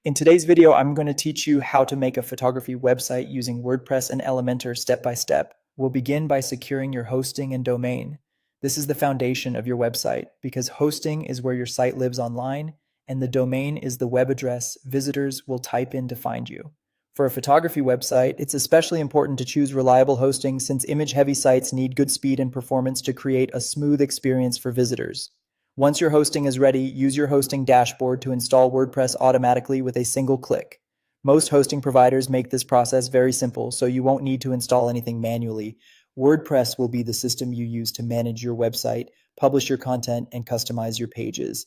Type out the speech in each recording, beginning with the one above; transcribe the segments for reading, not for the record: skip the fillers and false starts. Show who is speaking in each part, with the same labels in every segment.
Speaker 1: In today's video, I'm going to teach you how to make a photography website using WordPress and Elementor step by step. We'll begin by securing your hosting and domain. This is the foundation of your website because hosting is where your site lives online, and the domain is the web address visitors will type in to find you. For a photography website, it's especially important to choose reliable hosting since image-heavy sites need good speed and performance to create a smooth experience for visitors. Once your hosting is ready, use your hosting dashboard to install WordPress automatically with a single click. Most hosting providers make this process very simple, so you won't need to install anything manually. WordPress will be the system you use to manage your website, publish your content, and customize your pages.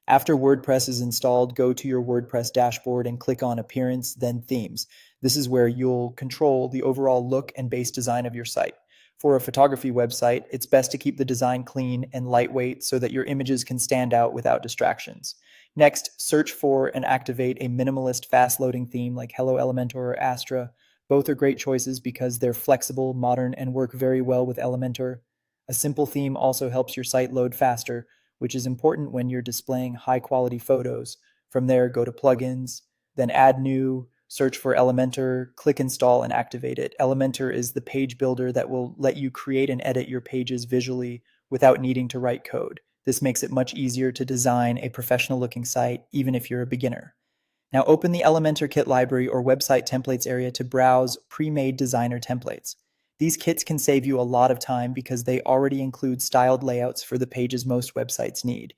Speaker 1: After WordPress is installed, go to your WordPress dashboard and click on Appearance, then Themes. This is where you'll control the overall look and base design of your site. For a photography website, it's best to keep the design clean and lightweight so that your images can stand out without distractions. Next, search for and activate a minimalist fast-loading theme like Hello Elementor or Astra. Both are great choices because they're flexible, modern, and work very well with Elementor. A simple theme also helps your site load faster, which is important when you're displaying high-quality photos. From there, go to Plugins, then Add New, search for Elementor, click Install, and activate it. Elementor is the page builder that will let you create and edit your pages visually without needing to write code. This makes it much easier to design a professional-looking site, even if you're a beginner. Now open the Elementor Kit library or website templates area to browse pre-made designer templates. These kits can save you a lot of time because they already include styled layouts for the pages most websites need.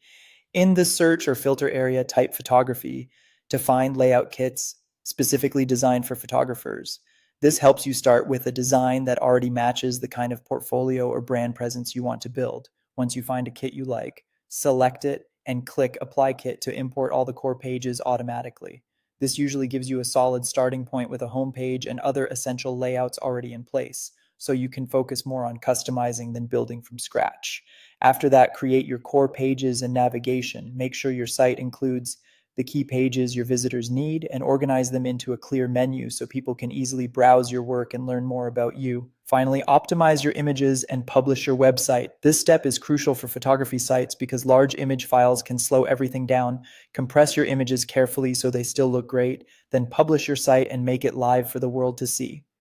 Speaker 1: In the search or filter area, type photography to find layout kits specifically designed for photographers. This helps you start with a design that already matches the kind of portfolio or brand presence you want to build. Once you find a kit you like, select it and click Apply Kit to import all the core pages automatically. This usually gives you a solid starting point with a home page and other essential layouts already in place, so you can focus more on customizing than building from scratch. After that, create your core pages and navigation. Make sure your site includes the key pages your visitors need and organize them into a clear menu so people can easily browse your work and learn more about you. Finally, optimize your images and publish your website. This step is crucial for photography sites because large image files can slow everything down. Compress your images carefully so they still look great, then publish your site and make it live for the world to see.